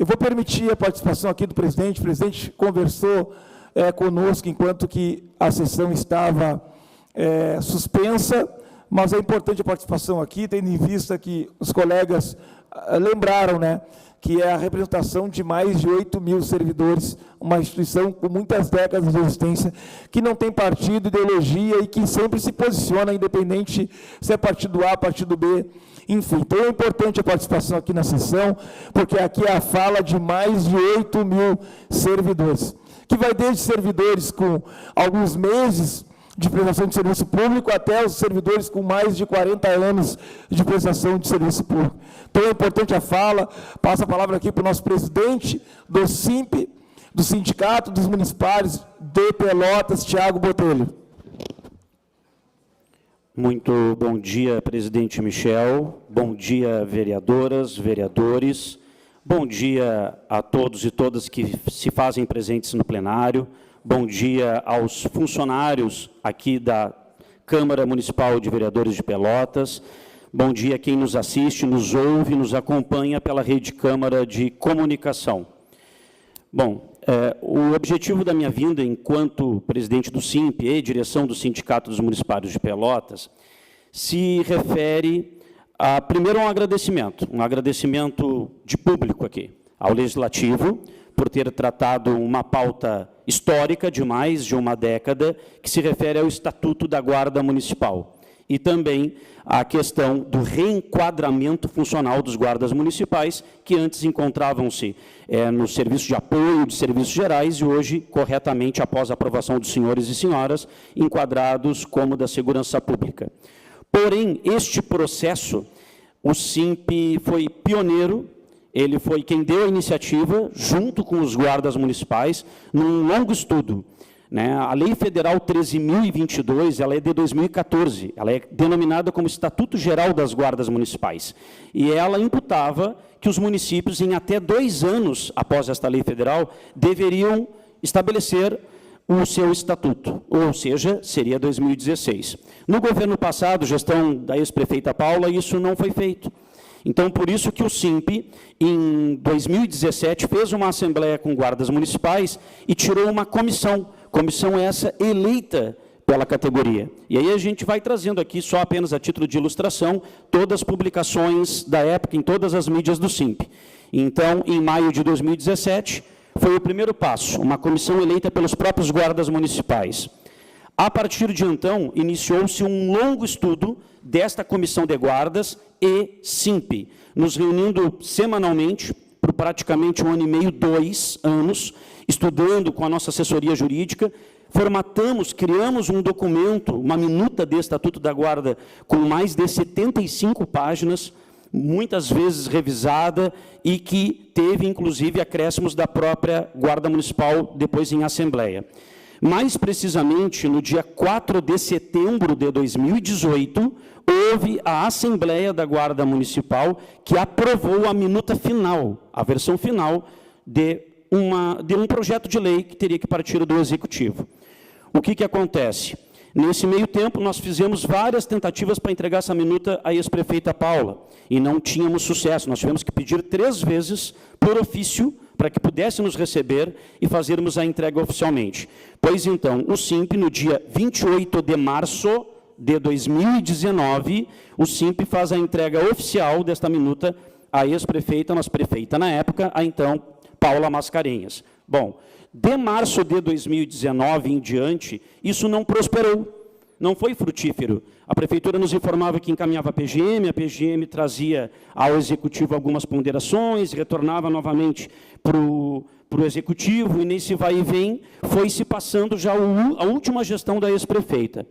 Eu vou permitir a participação aqui do presidente. O presidente conversou conosco enquanto que a sessão estava suspensa, mas é importante a participação aqui, tendo em vista que os colegas lembraram, né, que é a representação de mais de 8 mil servidores, uma instituição com muitas décadas de existência, que não tem partido, ideologia e que sempre se posiciona, independente se é partido A, partido B, enfim. Então, é importante a participação aqui na sessão, porque aqui é a fala de mais de 8 mil servidores, que vai desde servidores com alguns meses de prestação de serviço público até os servidores com mais de 40 anos de prestação de serviço público. Então, é importante a fala. Passo a palavra aqui para o nosso presidente do SIMP, do Sindicato dos Municipais de Pelotas, Tiago Botelho. Muito bom dia, presidente Michel. Bom dia, vereadoras, vereadores. Bom dia a todos e todas que se fazem presentes no plenário. Bom dia aos funcionários aqui da Câmara Municipal de Vereadores de Pelotas. Bom dia a quem nos assiste, nos ouve, nos acompanha pela Rede Câmara de Comunicação. Bom, o objetivo da minha vinda enquanto presidente do SIMP e direção do Sindicato dos Municipais de Pelotas se refere a, primeiro, um agradecimento de público aqui, ao Legislativo, por ter tratado uma pauta histórica de mais de uma década, que se refere ao Estatuto da Guarda Municipal, e também a questão do reenquadramento funcional dos guardas municipais, que antes encontravam-se no serviço de apoio de serviços gerais e hoje, corretamente, após a aprovação dos senhores e senhoras, enquadrados como da segurança pública. Porém, este processo, o SIMP foi pioneiro. Ele foi quem deu a iniciativa, junto com os guardas municipais, num longo estudo. Né? A Lei Federal 13.022, ela é de 2014, ela é denominada como Estatuto Geral das Guardas Municipais. E ela imputava que os municípios, em até 2 anos após esta lei federal, deveriam estabelecer o seu estatuto, ou seja, seria 2016. No governo passado, gestão da ex-prefeita Paula, isso não foi feito. Então, por isso que o SIMP, em 2017, fez uma assembleia com guardas municipais e tirou uma comissão essa eleita pela categoria. E aí a gente vai trazendo aqui, só apenas a título de ilustração, todas as publicações da época em todas as mídias do SIMP. Então, em maio de 2017, foi o primeiro passo, uma comissão eleita pelos próprios guardas municipais. A partir de então, iniciou-se um longo estudo desta comissão de guardas e SIMP, nos reunindo semanalmente, por praticamente 1 ano e meio, 2 anos, estudando com a nossa assessoria jurídica, criamos um documento, uma minuta de Estatuto da Guarda, com mais de 75 páginas, muitas vezes revisada, e que teve, inclusive, acréscimos da própria Guarda Municipal, depois em Assembleia. Mais precisamente, no dia 4 de setembro de 2018, houve a Assembleia da Guarda Municipal que aprovou a minuta final, a versão final de um projeto de lei que teria que partir do Executivo. O que acontece? Nesse meio tempo, nós fizemos várias tentativas para entregar essa minuta à ex-prefeita Paula, e não tínhamos sucesso. Nós tivemos que pedir 3 vezes por ofício para que pudesse nos receber e fazermos a entrega oficialmente. Pois então, o SIMP, no dia 28 de março de 2019, o SIMP faz a entrega oficial desta minuta à ex-prefeita, nossa prefeita na época, a então Paula Mascarenhas. Bom, de março de 2019 em diante, isso não prosperou, não foi frutífero. A prefeitura nos informava que encaminhava a PGM trazia ao Executivo algumas ponderações, retornava novamente para o Executivo, e nesse vai e vem foi se passando já a última gestão da ex-prefeita.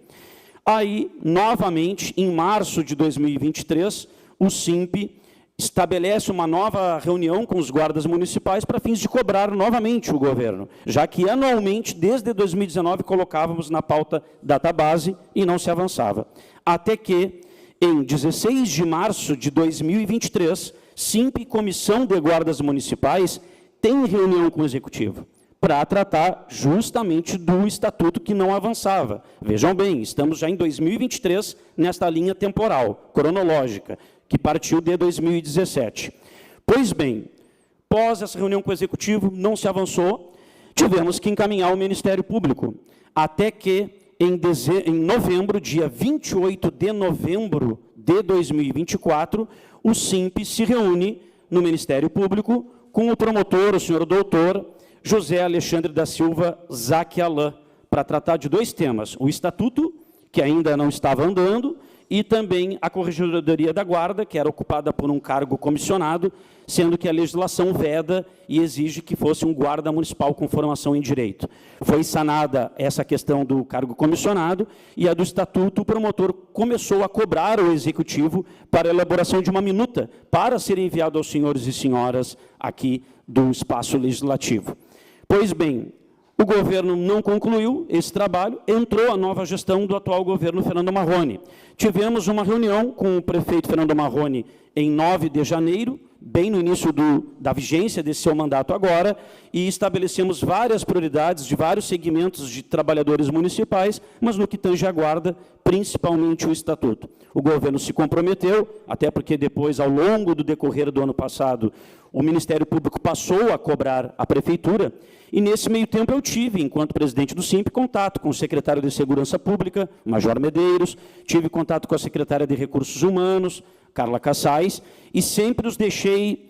Aí, novamente, em março de 2023, o SIMP estabelece uma nova reunião com os guardas municipais para fins de cobrar novamente o governo, já que anualmente, desde 2019, colocávamos na pauta database e não se avançava. Até que, em 16 de março de 2023, SIMP e Comissão de Guardas Municipais tem reunião com o Executivo para tratar justamente do estatuto que não avançava. Vejam bem, estamos já em 2023 nesta linha temporal, cronológica, que partiu de 2017. Pois bem, Após essa reunião com o Executivo, não se avançou, tivemos que encaminhar ao Ministério Público, até que, em novembro, dia 28 de novembro de 2024, o SIMP se reúne no Ministério Público com o promotor, o senhor doutor José Alexandre da Silva Zaque Alain, para tratar de dois temas, o Estatuto, que ainda não estava andando, e também a Corregedoria da Guarda, que era ocupada por um cargo comissionado, sendo que a legislação veda e exige que fosse um guarda municipal com formação em direito. Foi sanada essa questão do cargo comissionado e a do estatuto, o promotor começou a cobrar o Executivo para a elaboração de uma minuta para ser enviado aos senhores e senhoras aqui do espaço legislativo. Pois bem, o governo não concluiu esse trabalho, entrou a nova gestão do atual governo Fernando Marrone. Tivemos uma reunião com o prefeito Fernando Marrone em 9 de janeiro, bem no início da vigência desse seu mandato agora, e estabelecemos várias prioridades de vários segmentos de trabalhadores municipais, mas no que tange à guarda, principalmente o Estatuto. O governo se comprometeu, até porque depois, ao longo do decorrer do ano passado, o Ministério Público passou a cobrar a Prefeitura, e nesse meio tempo eu tive, enquanto presidente do SIMP, contato com o secretário de Segurança Pública, Major Medeiros, tive contato com a secretária de Recursos Humanos, Carla Cassais, e sempre os deixei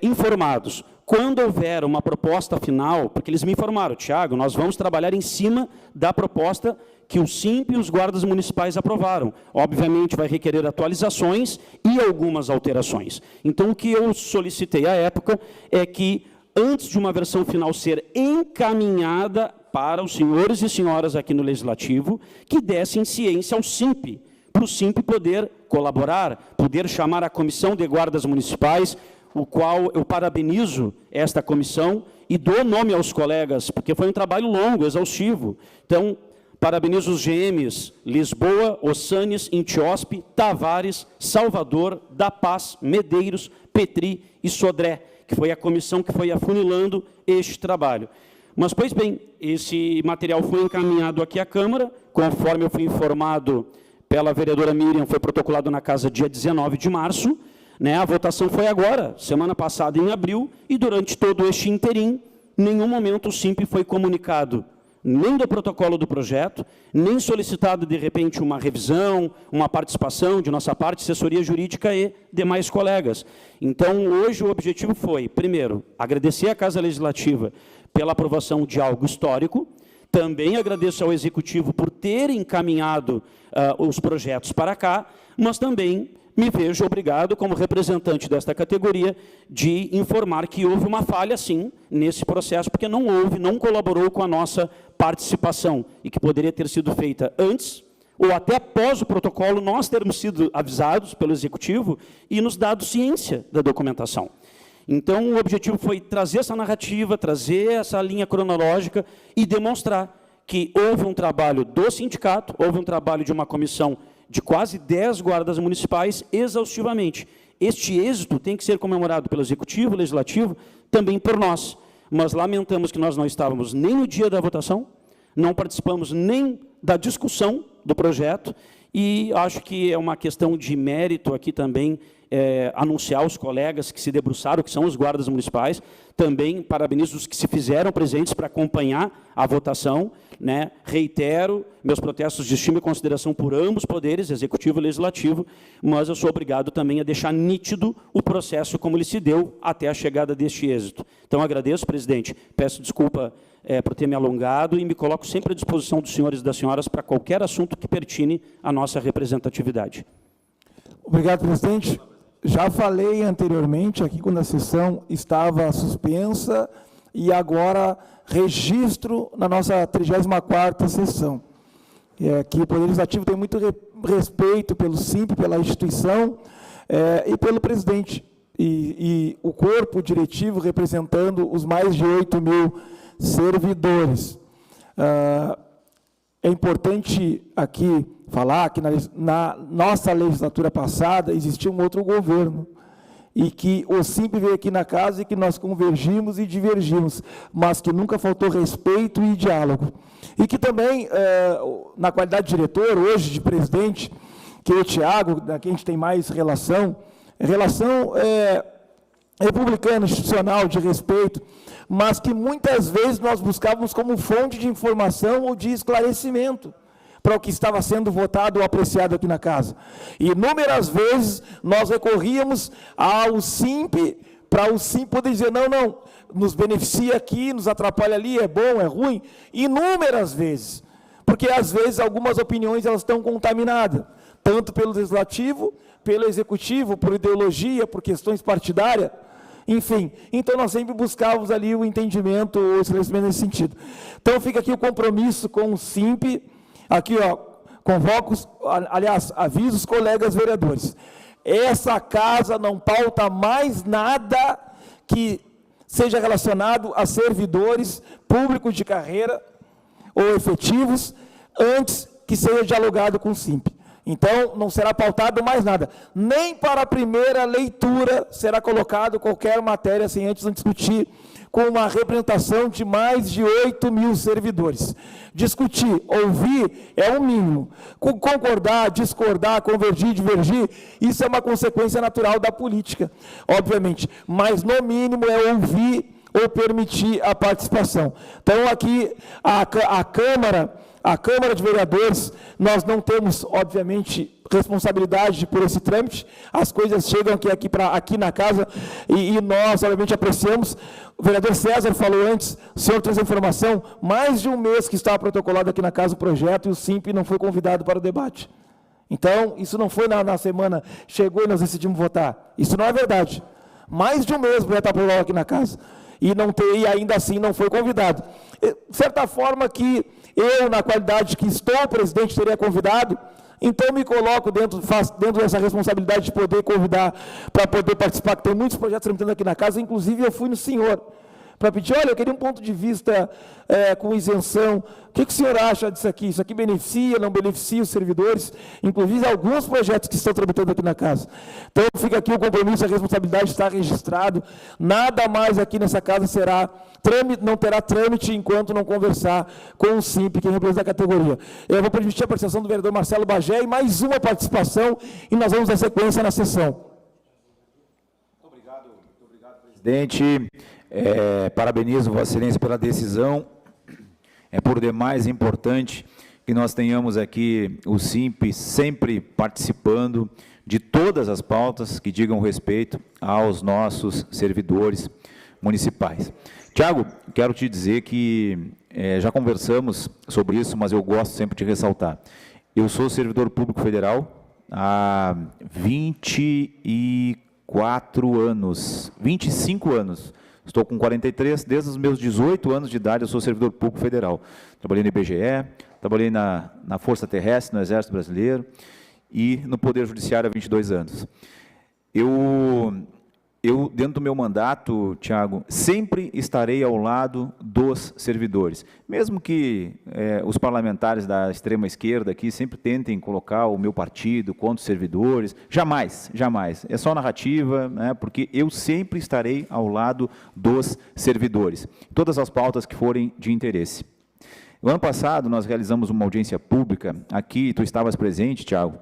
informados. Quando houver uma proposta final, porque eles me informaram, Tiago, nós vamos trabalhar em cima da proposta que o SIMP e os guardas municipais aprovaram. Obviamente, vai requerer atualizações e algumas alterações. Então, o que eu solicitei à época é que, antes de uma versão final ser encaminhada para os senhores e senhoras aqui no Legislativo, que dessem ciência ao SIMP, para o SIMP poder colaborar, poder chamar a Comissão de Guardas Municipais, o qual eu parabenizo esta comissão e dou nome aos colegas, porque foi um trabalho longo, exaustivo. Então, parabenizo os GMs Lisboa, Ossanes, Intiosp, Tavares, Salvador, Da Paz, Medeiros, Petri e Sodré, que foi a comissão que foi afunilando este trabalho. Mas, pois bem, esse material foi encaminhado aqui à Câmara, conforme eu fui informado pela vereadora Miriam, foi protocolado na casa dia 19 de março, né? A votação foi agora, semana passada, em abril, e durante todo este interim, em nenhum momento o SIMP foi comunicado, nem do protocolo do projeto, nem solicitado, de repente, uma revisão, uma participação de nossa parte, assessoria jurídica e demais colegas. Então, hoje, o objetivo foi, primeiro, agradecer à Casa Legislativa pela aprovação de algo histórico, também agradeço ao Executivo por ter encaminhado os projetos para cá, mas também me vejo obrigado, como representante desta categoria, de informar que houve uma falha, sim, nesse processo, porque não colaborou com a nossa participação, e que poderia ter sido feita antes, ou até após o protocolo, nós termos sido avisados pelo Executivo e nos dado ciência da documentação. Então, o objetivo foi trazer essa narrativa, trazer essa linha cronológica e demonstrar que houve um trabalho do sindicato, houve um trabalho de uma comissão de quase 10 guardas municipais, exaustivamente. Este êxito tem que ser comemorado pelo Executivo, Legislativo, também por nós. Mas lamentamos que nós não estávamos nem no dia da votação, não participamos nem da discussão do projeto, e acho que é uma questão de mérito aqui também, anunciar os colegas que se debruçaram, que são os guardas municipais, também parabenizo os que se fizeram presentes para acompanhar a votação, né? Reitero meus protestos de estima e consideração por ambos poderes, Executivo e Legislativo, mas eu sou obrigado também a deixar nítido o processo como ele se deu até a chegada deste êxito. Então, agradeço, presidente, peço desculpa por ter me alongado e me coloco sempre à disposição dos senhores e das senhoras para qualquer assunto que pertine à nossa representatividade. Obrigado, presidente. Já falei anteriormente aqui quando a sessão estava suspensa e agora registro na nossa 34ª sessão. Que o Poder Legislativo tem muito respeito pelo SIMP, pela instituição e pelo presidente e o corpo diretivo representando os mais de 8.000 servidores. É importante aqui falar que na nossa legislatura passada existia um outro governo e que o SIMP veio aqui na casa e que nós convergimos e divergimos, mas que nunca faltou respeito e diálogo. E que também, na qualidade de diretor, hoje de presidente, que é o Tiago, da quem a gente tem mais relação republicano, institucional, de respeito, mas que muitas vezes nós buscávamos como fonte de informação ou de esclarecimento para o que estava sendo votado ou apreciado aqui na casa. E inúmeras vezes nós recorríamos ao SIMP, para o SIMP poder dizer, não, nos beneficia aqui, nos atrapalha ali, é bom, é ruim, inúmeras vezes, porque às vezes algumas opiniões elas estão contaminadas, tanto pelo legislativo, pelo executivo, por ideologia, por questões partidárias, enfim. Então nós sempre buscávamos ali o entendimento, o esclarecimento nesse sentido. Então fica aqui o compromisso com o SIMP, aqui convoco, aliás, aviso os colegas vereadores, essa casa não pauta mais nada que seja relacionado a servidores públicos de carreira ou efetivos, antes que seja dialogado com o SIMP. Então, não será pautado mais nada. Nem para a primeira leitura será colocado qualquer matéria sem antes discutir com uma representação de mais de 8.000 servidores. Discutir, ouvir é o mínimo. Concordar, discordar, convergir, divergir, isso é uma consequência natural da política, obviamente. Mas, no mínimo, é ouvir ou permitir a participação. Então, aqui, a Câmara de Vereadores, nós não temos, obviamente, responsabilidade por esse trâmite, as coisas chegam aqui na casa e nós, obviamente, apreciamos. O vereador César falou antes, o senhor trouxe a informação, mais de um mês que estava protocolado aqui na casa o projeto e o SIMP não foi convidado para o debate. Então, isso não foi na semana, chegou e nós decidimos votar. Isso não é verdade. Mais de um mês o projeto está protocolado aqui na casa e ainda assim não foi convidado. De certa forma que eu, na qualidade que estou presidente, teria convidado, então me coloco dentro dessa responsabilidade de poder convidar para poder participar, que tem muitos projetos tramitando aqui na casa, inclusive eu fui no senhor para pedir, olha, eu queria um ponto de vista com isenção, o que o senhor acha disso aqui? Isso aqui beneficia, não beneficia os servidores? Inclusive alguns projetos que estão tramitando aqui na casa. Então fica aqui o compromisso, a responsabilidade está registrado, nada mais aqui nessa casa não terá trâmite enquanto não conversar com o SIMP, que representa a categoria. Eu vou permitir a participação do vereador Marcelo Bagé e mais uma participação e nós vamos dar sequência na sessão. Muito obrigado, presidente. Parabenizo Vossa Excelência pela decisão. É por demais importante que nós tenhamos aqui o SIMP sempre participando de todas as pautas que digam respeito aos nossos servidores municipais. Tiago, quero te dizer que já conversamos sobre isso, mas eu gosto sempre de ressaltar. Eu sou servidor público federal há 24 anos, 25 anos. Estou com 43, desde os meus 18 anos de idade eu sou servidor público federal. Trabalhei no IBGE, trabalhei na Força Terrestre, no Exército Brasileiro e no Poder Judiciário há 22 anos. Eu, dentro do meu mandato, Tiago, sempre estarei ao lado dos servidores. Mesmo que os parlamentares da extrema esquerda aqui sempre tentem colocar o meu partido contra os servidores, jamais, jamais. É só narrativa, né, porque eu sempre estarei ao lado dos servidores. Todas as pautas que forem de interesse. No ano passado, nós realizamos uma audiência pública, aqui, tu estavas presente, Tiago,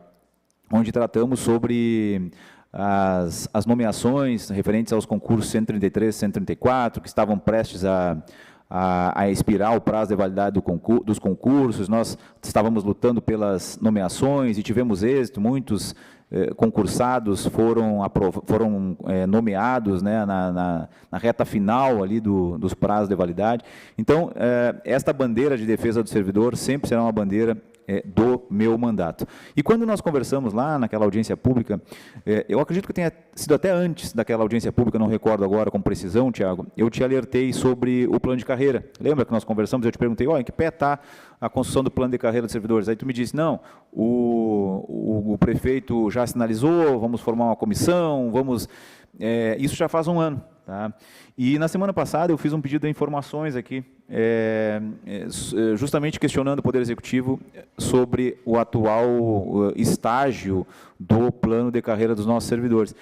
onde tratamos sobre as nomeações referentes aos concursos 133 e 134, que estavam prestes a expirar o prazo de validade dos concursos. Nós estávamos lutando pelas nomeações e tivemos êxito, muitos concursados foram nomeados, né, na reta final ali dos prazos de validade. Então, esta bandeira de defesa do servidor sempre será uma bandeira do meu mandato. E quando nós conversamos lá naquela audiência pública, eu acredito que tenha sido até antes daquela audiência pública, não recordo agora com precisão, Tiago, eu te alertei sobre o plano de carreira. Lembra que nós conversamos, eu te perguntei, em que pé está a construção do plano de carreira dos servidores? Aí tu me disse, não, o prefeito já sinalizou, vamos formar uma comissão, isso já faz um ano. Tá? E na semana passada eu fiz um pedido de informações aqui, justamente questionando o Poder Executivo sobre o atual estágio do plano de carreira dos nossos servidores.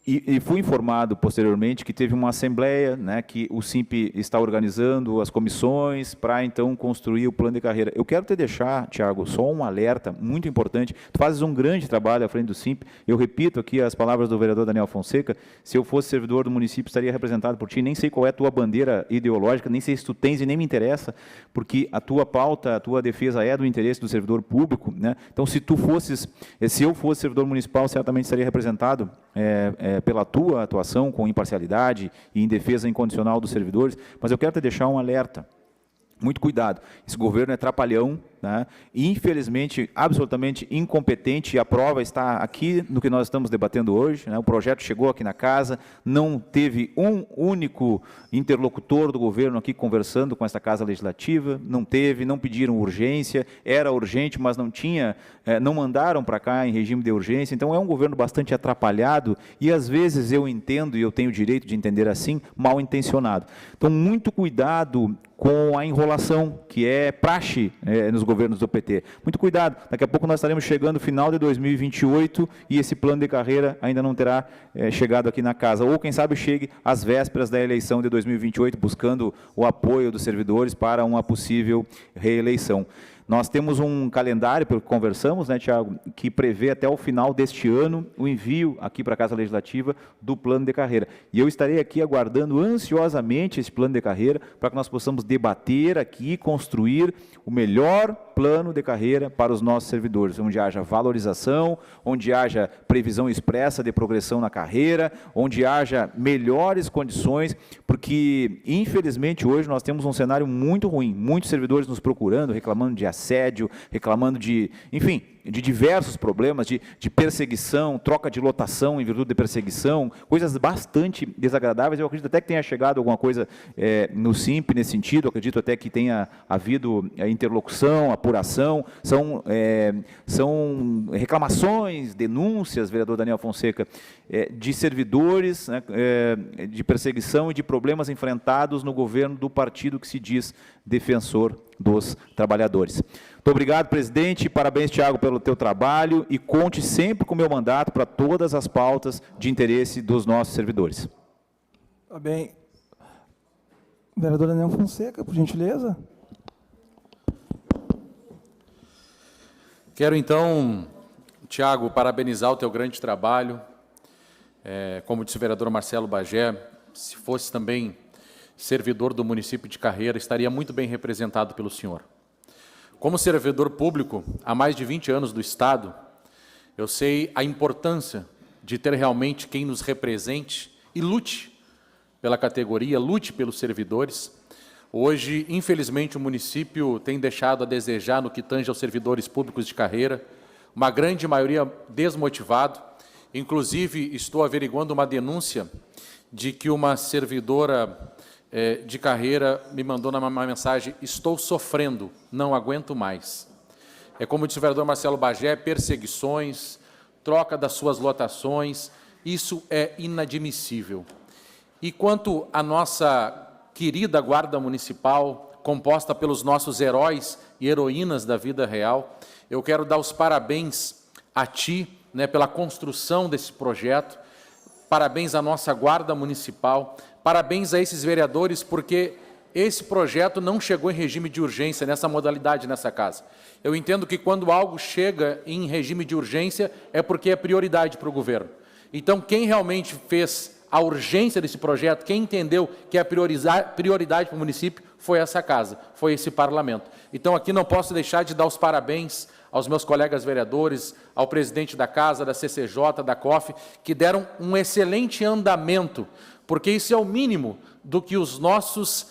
E fui informado posteriormente que teve uma assembleia, né, que o SIMP está organizando as comissões para, então, construir o plano de carreira. Eu quero te deixar, Tiago, só um alerta muito importante. Tu fazes um grande trabalho à frente do SIMP. Eu repito aqui as palavras do vereador Daniel Fonseca. Se eu fosse servidor do município, estaria representado por ti. Nem sei qual é a tua bandeira ideológica, nem sei se tu tens e nem me interessa, porque a tua pauta, a tua defesa é do interesse do servidor público, né? Então, se eu fosse servidor municipal, certamente estaria representado pela tua atuação com imparcialidade e em defesa incondicional dos servidores, mas eu quero te deixar um alerta. Muito cuidado, esse governo é trapalhão, né? Infelizmente, absolutamente incompetente, e a prova está aqui no que nós estamos debatendo hoje, né? O projeto chegou aqui na casa, não teve um único interlocutor do governo aqui conversando com esta Casa Legislativa, não pediram urgência, era urgente, mas não mandaram para cá em regime de urgência, então é um governo bastante atrapalhado, e às vezes eu entendo, e eu tenho o direito de entender assim, mal intencionado. Então, muito cuidado com a enrolação, que é praxe nos governos do PT. Muito cuidado, daqui a pouco nós estaremos chegando no final de 2028 e esse plano de carreira ainda não terá chegado aqui na casa, ou quem sabe chegue às vésperas da eleição de 2028, buscando o apoio dos servidores para uma possível reeleição. Nós temos um calendário, pelo que conversamos, né, Tiago, que prevê até o final deste ano o envio aqui para a Casa Legislativa do plano de carreira. E eu estarei aqui aguardando ansiosamente esse plano de carreira para que nós possamos debater aqui, construir o melhor plano de carreira para os nossos servidores, onde haja valorização, onde haja previsão expressa de progressão na carreira, onde haja melhores condições, porque, infelizmente, hoje nós temos um cenário muito ruim, muitos servidores nos procurando, reclamando de assédio, reclamando de, enfim, de diversos problemas, de perseguição, troca de lotação em virtude de perseguição, coisas bastante desagradáveis. Eu acredito até que tenha chegado alguma coisa no SIMP nesse sentido, eu acredito até que tenha havido interlocução, apuração, são reclamações, denúncias, vereador Daniel Fonseca, de servidores, né, de perseguição e de problemas enfrentados no governo do partido que se diz defensor dos trabalhadores. Muito obrigado, presidente, parabéns, Tiago, pelo teu trabalho, e conte sempre com o meu mandato para todas as pautas de interesse dos nossos servidores. Tá bem. Vereador Daniel Fonseca, por gentileza. Quero, então, Tiago, parabenizar o teu grande trabalho. Como disse o vereador Marcelo Bagé, se fosse também servidor do município de Carreira, estaria muito bem representado pelo senhor. Como servidor público, há mais de 20 anos do Estado, eu sei a importância de ter realmente quem nos represente e lute pela categoria, lute pelos servidores. Hoje, infelizmente, o município tem deixado a desejar no que tange aos servidores públicos de Carreira, uma grande maioria desmotivado. Inclusive, estou averiguando uma denúncia de que uma servidora de Carreira me mandou uma mensagem: estou sofrendo, não aguento mais. Como disse o vereador Marcelo Bagé, perseguições, troca das suas lotações, isso é inadmissível. E quanto à nossa querida Guarda Municipal, composta pelos nossos heróis e heroínas da vida real, eu quero dar os parabéns a ti, né, pela construção desse projeto, parabéns à nossa Guarda Municipal, parabéns a esses vereadores, porque esse projeto não chegou em regime de urgência, nessa modalidade, nessa casa. Eu entendo que quando algo chega em regime de urgência, é porque é prioridade para o governo. Então, quem realmente fez a urgência desse projeto, quem entendeu que é prioridade para o município, foi essa casa, foi esse parlamento. Então, aqui não posso deixar de dar os parabéns aos meus colegas vereadores, ao presidente da Casa, da CCJ, da COF, que deram um excelente andamento, porque isso é o mínimo do que os nossos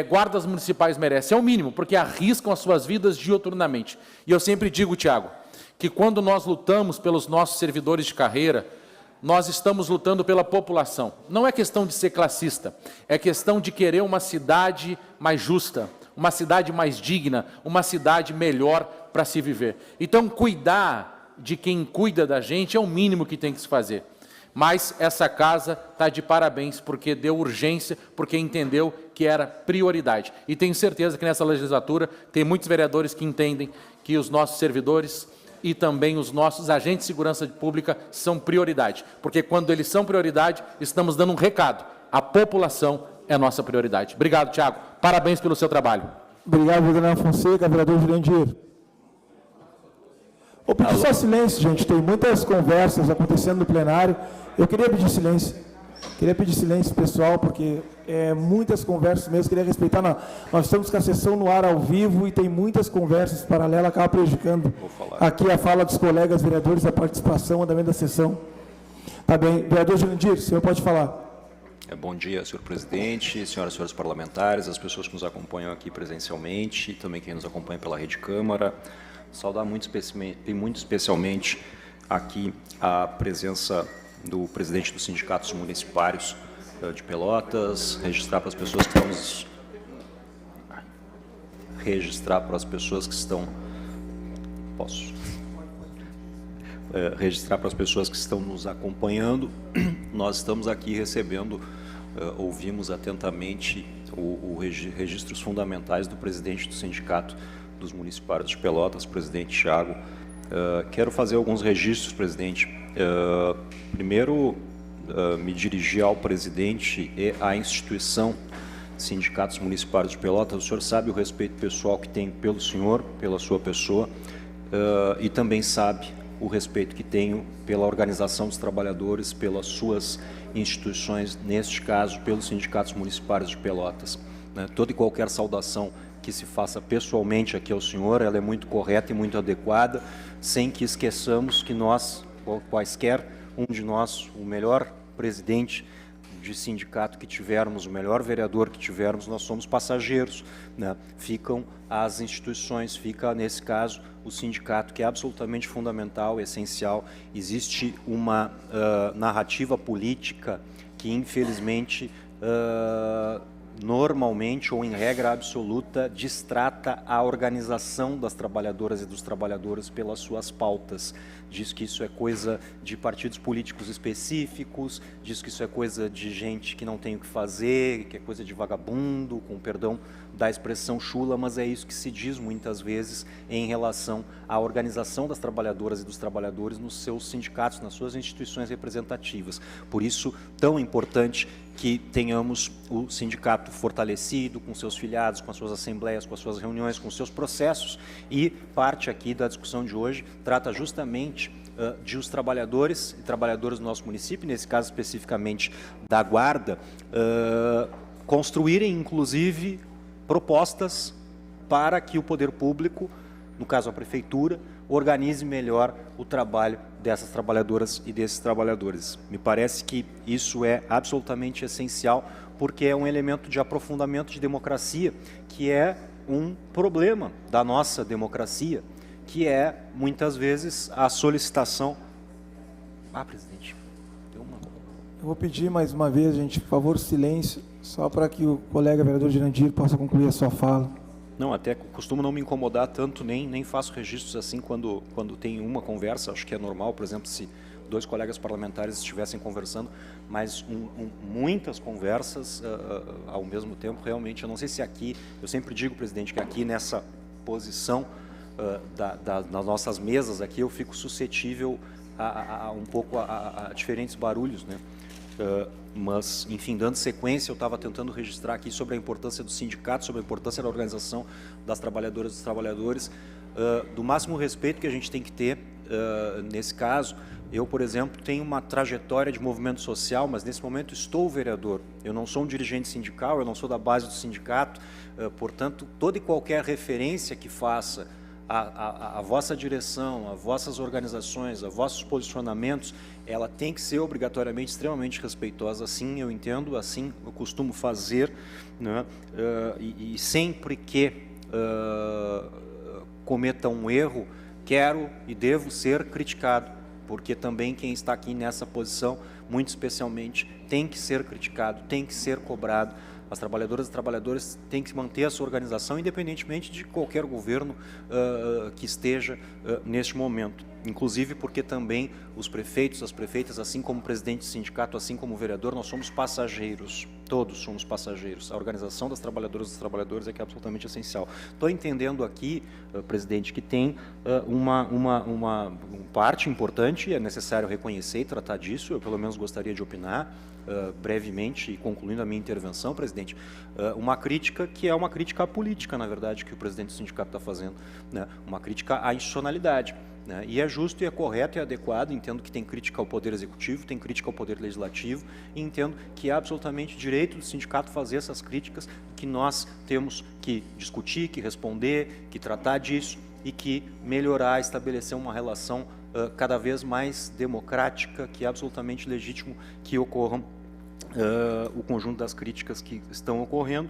guardas municipais merecem, é o mínimo, porque arriscam as suas vidas diuturnamente. E eu sempre digo, Tiago, que quando nós lutamos pelos nossos servidores de carreira, nós estamos lutando pela população. Não é questão de ser classista, é questão de querer uma cidade mais justa, uma cidade mais digna, uma cidade melhor para se viver. Então, cuidar de quem cuida da gente é o mínimo que tem que se fazer. Mas essa casa está de parabéns, porque deu urgência, porque entendeu que era prioridade. E tenho certeza que nessa legislatura tem muitos vereadores que entendem que os nossos servidores e também os nossos agentes de segurança pública são prioridade, porque quando eles são prioridade, estamos dando um recado. A população é nossa prioridade. Obrigado, Tiago. Parabéns pelo seu trabalho. Obrigado, vereador Fonseca. Vereador Jurandir. Vou pedir só silêncio, gente. Tem muitas conversas acontecendo no plenário. Eu queria pedir silêncio. Queria pedir silêncio, pessoal, porque muitas conversas mesmo. Queria respeitar. Nós estamos com a sessão no ar ao vivo e tem muitas conversas paralelas, acaba prejudicando aqui a fala dos colegas vereadores, a participação, o andamento da sessão. Tá bem. Vereador Jurandir, o senhor pode falar. Bom dia, senhor presidente, senhoras e senhores parlamentares, as pessoas que nos acompanham aqui presencialmente, também quem nos acompanha pela Rede Câmara. Saudar muito especialmente aqui a presença do presidente dos sindicatos municipários de Pelotas, registrar para as pessoas que estão nos acompanhando. Nós estamos aqui recebendo, ouvimos atentamente registros fundamentais do presidente do Sindicato dos Municipários de Pelotas, presidente Thiago. Quero fazer alguns registros, presidente. Primeiro, me dirigir ao presidente e à instituição Sindicatos Municipários de Pelotas. O senhor sabe o respeito pessoal que tem pelo senhor, pela sua pessoa, e também sabe o respeito que tenho pela organização dos trabalhadores, pelas suas instituições, neste caso, pelos sindicatos municipários de Pelotas. Toda e qualquer saudação que se faça pessoalmente aqui ao senhor, ela é muito correta e muito adequada, sem que esqueçamos que nós, quaisquer um de nós, o melhor presidente de sindicato que tivermos, o melhor vereador que tivermos, nós somos passageiros, né? Ficam as instituições, fica, nesse caso, o sindicato, que é absolutamente fundamental, essencial. Existe uma narrativa política que, infelizmente, normalmente ou em regra absoluta, distrata a organização das trabalhadoras e dos trabalhadores pelas suas pautas. Diz que isso é coisa de partidos políticos específicos, diz que isso é coisa de gente que não tem o que fazer, que é coisa de vagabundo, com perdão da expressão chula, mas é isso que se diz muitas vezes em relação à organização das trabalhadoras e dos trabalhadores nos seus sindicatos, nas suas instituições representativas. Por isso, tão importante que tenhamos o sindicato fortalecido, com seus filiados, com as suas assembleias, com as suas reuniões, com os seus processos, e parte aqui da discussão de hoje trata justamente de os trabalhadores e trabalhadoras do nosso município, nesse caso especificamente da Guarda, construírem, inclusive, propostas para que o poder público, no caso a prefeitura, organize melhor o trabalho dessas trabalhadoras e desses trabalhadores. Me parece que isso é absolutamente essencial, porque é um elemento de aprofundamento de democracia, que é um problema da nossa democracia, que é, muitas vezes, a solicitação... presidente, deu uma... Eu vou pedir mais uma vez, gente, por favor, silêncio, só para que o colega vereador Jurandir possa concluir a sua fala. Não, até costumo não me incomodar tanto, nem faço registros assim quando tem uma conversa, acho que é normal, por exemplo, se dois colegas parlamentares estivessem conversando, mas muitas conversas ao mesmo tempo, realmente, eu não sei se aqui, eu sempre digo, presidente, que aqui nessa posição das nossas mesas aqui, eu fico suscetível um pouco a diferentes barulhos, né? Mas, enfim, dando sequência, eu estava tentando registrar aqui sobre a importância do sindicato, sobre a importância da organização das trabalhadoras e dos trabalhadores, do máximo respeito que a gente tem que ter nesse caso. Eu, por exemplo, tenho uma trajetória de movimento social, mas nesse momento estou vereador. Eu não sou um dirigente sindical, eu não sou da base do sindicato, portanto, toda e qualquer referência que faça a vossa direção, a vossas organizações, a vossos posicionamentos, ela tem que ser obrigatoriamente extremamente respeitosa. Assim eu entendo, assim eu costumo fazer, né? E sempre que cometa um erro, quero e devo ser criticado, porque também quem está aqui nessa posição, muito especialmente, tem que ser criticado, tem que ser cobrado. As trabalhadoras e trabalhadores têm que manter a sua organização, independentemente de qualquer governo que esteja neste momento. Inclusive porque também os prefeitos, as prefeitas, assim como o presidente do sindicato, assim como o vereador, nós somos passageiros. Todos somos passageiros. A organização das trabalhadoras e dos trabalhadores é que é absolutamente essencial. Estou entendendo aqui, presidente, que tem uma parte importante, é necessário reconhecer e tratar disso, eu pelo menos gostaria de opinar, brevemente, e concluindo a minha intervenção, presidente, uma crítica que é uma crítica à política, na verdade, que o presidente do sindicato está fazendo, né? Uma crítica à institucionalidade. Né? E é justo, e é correto, e é adequado, entendo que tem crítica ao Poder Executivo, tem crítica ao Poder Legislativo, e entendo que é absolutamente direito do sindicato fazer essas críticas, que nós temos que discutir, que responder, que tratar disso, e que melhorar, estabelecer uma relação cada vez mais democrática, que é absolutamente legítimo que ocorram o conjunto das críticas que estão ocorrendo,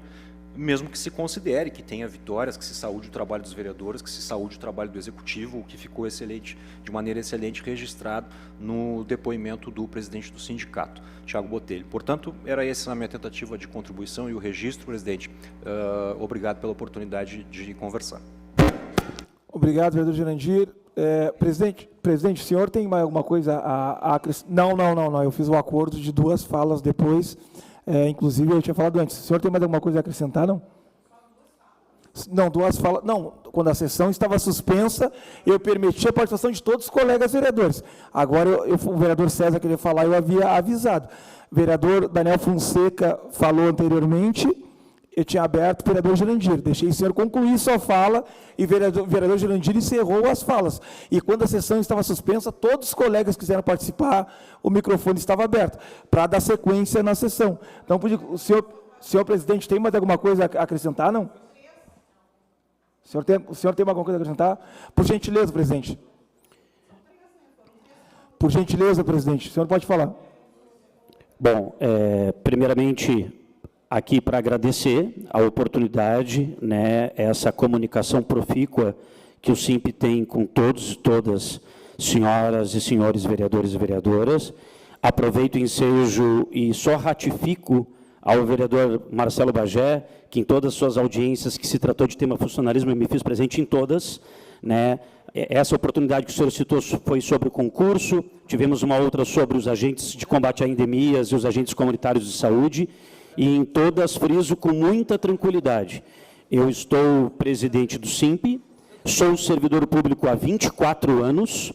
mesmo que se considere que tenha vitórias, que se saúde o trabalho dos vereadores, que se saúde o trabalho do Executivo, o que ficou excelente, de maneira excelente, registrado no depoimento do presidente do sindicato, Thiago Botelho. Portanto, era essa a minha tentativa de contribuição e o registro, presidente. Obrigado pela oportunidade de conversar. Obrigado, vereador Jurandir. Presidente, o senhor tem mais alguma coisa a acrescentar? Não, eu fiz o acordo de 2 falas depois. Inclusive, eu tinha falado antes. O senhor tem mais alguma coisa a acrescentar, não? Não, 2 falas. Não, quando a sessão estava suspensa, eu permiti a participação de todos os colegas vereadores. Agora, o vereador César queria falar, eu havia avisado. O vereador Daniel Fonseca falou anteriormente, eu tinha aberto o vereador Jurandir. Deixei o senhor concluir sua fala e o vereador Jurandir encerrou as falas. E quando a sessão estava suspensa, todos os colegas que quiseram participar, o microfone estava aberto, para dar sequência na sessão. Então, o senhor presidente, tem mais alguma coisa a acrescentar, não? O senhor tem alguma coisa a acrescentar? Por gentileza, presidente. Por gentileza, presidente, o senhor pode falar. Bom, primeiramente, aqui para agradecer a oportunidade, né, essa comunicação profícua que o SIMP tem com todos e todas, senhoras e senhores vereadores e vereadoras. Aproveito o ensejo e só ratifico ao vereador Marcelo Bagé, que em todas as suas audiências que se tratou de tema funcionalismo, eu me fiz presente em todas, né? Essa oportunidade que o senhor citou foi sobre o concurso, tivemos uma outra sobre os agentes de combate a endemias e os agentes comunitários de saúde, e em todas friso com muita tranquilidade. Eu estou presidente do SIMP, sou servidor público há 24 anos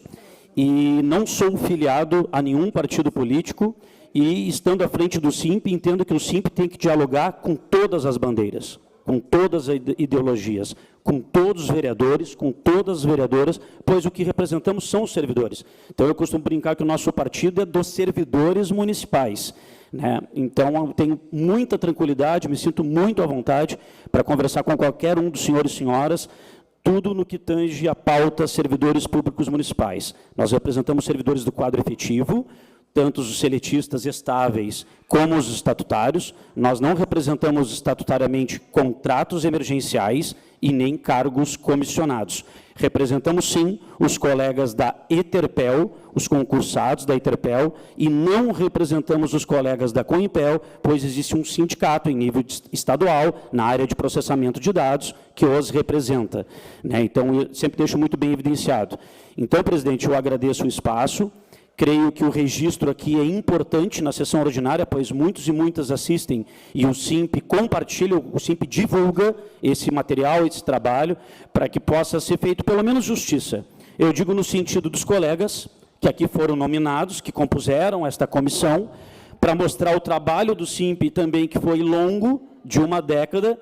e não sou filiado a nenhum partido político e, estando à frente do SIMP, entendo que o SIMP tem que dialogar com todas as bandeiras, com todas as ideologias, com todos os vereadores, com todas as vereadoras, pois o que representamos são os servidores. Então, eu costumo brincar que o nosso partido é dos servidores municipais, né? Então, eu tenho muita tranquilidade, me sinto muito à vontade para conversar com qualquer um dos senhores e senhoras, tudo no que tange a pauta servidores públicos municipais. Nós representamos servidores do quadro efetivo, tanto os seletistas estáveis como os estatutários. Nós não representamos estatutariamente contratos emergenciais e nem cargos comissionados. Representamos, sim, os colegas da ETERPEL, os concursados da ETERPEL, e não representamos os colegas da COIMPEL, pois existe um sindicato em nível estadual, na área de processamento de dados, que os representa, né? Então, eu sempre deixo muito bem evidenciado. Então, presidente, eu agradeço o espaço. Creio que o registro aqui é importante na sessão ordinária, pois muitos e muitas assistem e o SIMP compartilha, o SIMP divulga esse material, esse trabalho, para que possa ser feito pelo menos justiça. Eu digo no sentido dos colegas que aqui foram nominados, que compuseram esta comissão, para mostrar o trabalho do SIMP também, que foi longo, de uma década.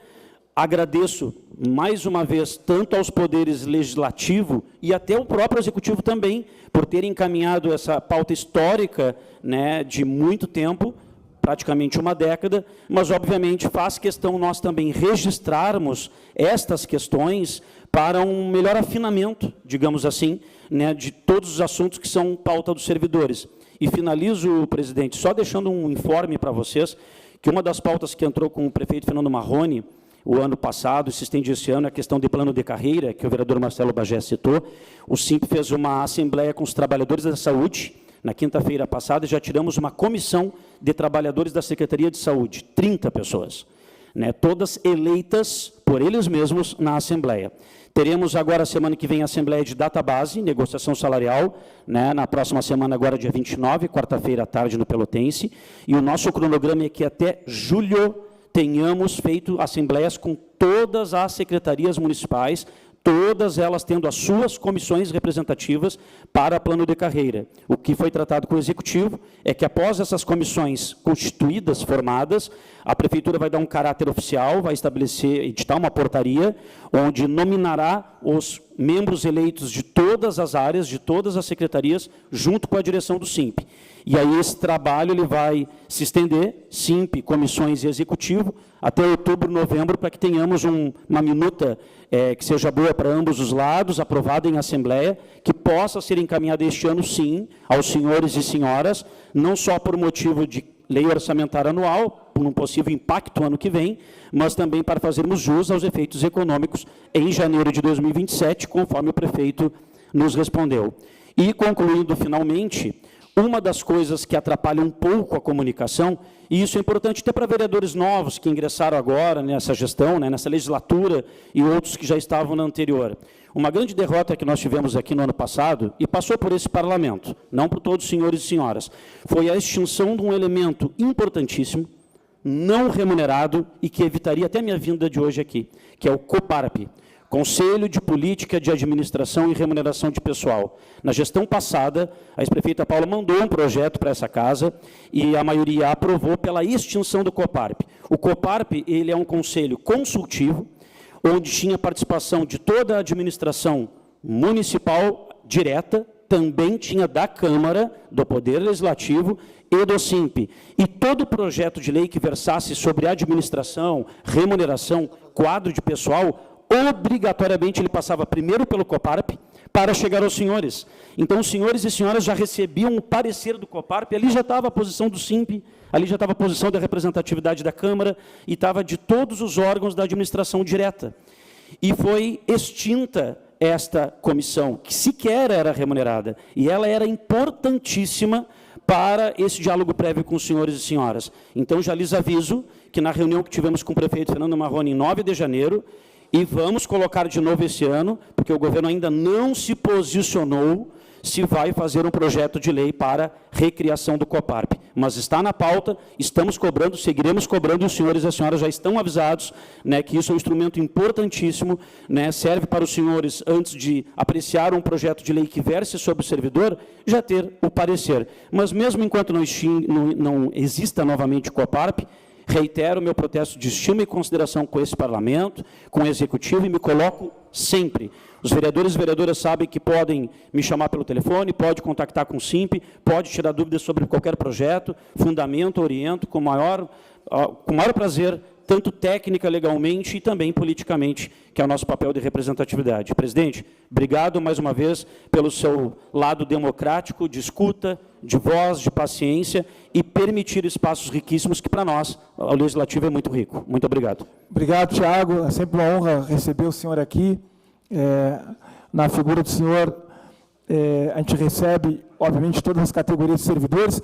Agradeço, mais uma vez, tanto aos poderes legislativo e até o próprio executivo também, por terem encaminhado essa pauta histórica, né, de muito tempo, praticamente uma década, mas, obviamente, faz questão nós também registrarmos estas questões para um melhor afinamento, digamos assim, né, de todos os assuntos que são pauta dos servidores. E finalizo, presidente, só deixando um informe para vocês, que uma das pautas que entrou com o prefeito Fernando Marrone, o ano passado, e se estende esse ano, a questão de plano de carreira, que o vereador Marcelo Bagé citou. O SIMP fez uma assembleia com os trabalhadores da saúde, na quinta-feira passada, e já tiramos uma comissão de trabalhadores da Secretaria de Saúde, 30 pessoas. né, todas eleitas por eles mesmos na Assembleia. Teremos agora, semana que vem, a Assembleia de Database, negociação salarial, né, na próxima semana, agora dia 29, quarta-feira à tarde, no Pelotense, e o nosso cronograma é que até julho tenhamos feito assembleias com todas as secretarias municipais, todas elas tendo as suas comissões representativas para plano de carreira. O que foi tratado com o Executivo é que, após essas comissões constituídas, formadas, a Prefeitura vai dar um caráter oficial, vai estabelecer, editar uma portaria, onde nominará os membros eleitos de todas as áreas, de todas as secretarias, junto com a direção do SIMP. E aí esse trabalho ele vai se estender, SIMP, comissões e Executivo, até outubro, novembro, para que tenhamos uma minuta que seja boa para ambos os lados, aprovada em Assembleia, que possa ser encaminhada este ano, sim, aos senhores e senhoras, não só por motivo de lei orçamentária anual, por um possível impacto ano que vem, mas também para fazermos jus aos efeitos econômicos em janeiro de 2027, conforme o prefeito nos respondeu. E, concluindo finalmente, uma das coisas que atrapalha um pouco a comunicação, e isso é importante até para vereadores novos que ingressaram agora nessa gestão, né, nessa legislatura, e outros que já estavam na anterior. Uma grande derrota que nós tivemos aqui no ano passado, e passou por esse parlamento, não por todos os senhores e senhoras, foi a extinção de um elemento importantíssimo, não remunerado, e que evitaria até a minha vinda de hoje aqui, que é o COPARP, Conselho de Política de Administração e Remuneração de Pessoal. Na gestão passada, a ex-prefeita Paula mandou um projeto para essa casa e a maioria aprovou pela extinção do COPARP. O COPARP ele é um conselho consultivo, onde tinha participação de toda a administração municipal direta, também tinha da Câmara, do Poder Legislativo e do SIMP. E todo projeto de lei que versasse sobre administração, remuneração, quadro de pessoal, obrigatoriamente ele passava primeiro pelo COPARP para chegar aos senhores. Então, os senhores e senhoras já recebiam o parecer do COPARP, ali já estava a posição do SIMP, ali já estava a posição da representatividade da Câmara e estava de todos os órgãos da administração direta. E foi extinta esta comissão, que sequer era remunerada, e ela era importantíssima para esse diálogo prévio com os senhores e senhoras. Então, já lhes aviso que na reunião que tivemos com o prefeito Fernando Marrone em 9 de janeiro, e vamos colocar de novo esse ano, porque o governo ainda não se posicionou se vai fazer um projeto de lei para recriação do COPARP. Mas está na pauta, estamos cobrando, seguiremos cobrando, e os senhores e as senhoras já estão avisados, né, que isso é um instrumento importantíssimo, né, serve para os senhores, antes de apreciar um projeto de lei que verse sobre o servidor, já ter o parecer. Mas mesmo enquanto não exista novamente o COPARP, reitero o meu protesto de estima e consideração com esse parlamento, com o Executivo, e me coloco sempre. Os vereadores e vereadoras sabem que podem me chamar pelo telefone, pode contactar com o SIMP, pode tirar dúvidas sobre qualquer projeto, fundamento, oriento, com maior prazer, tanto técnica, legalmente e também politicamente, que é o nosso papel de representatividade. Presidente, obrigado mais uma vez pelo seu lado democrático, de escuta, de voz, de paciência e permitir espaços riquíssimos que, para nós, o Legislativo é muito rico. Muito obrigado. Obrigado, Tiago. É sempre uma honra receber o senhor aqui. Na figura do senhor, a gente recebe, obviamente, todas as categorias de servidores.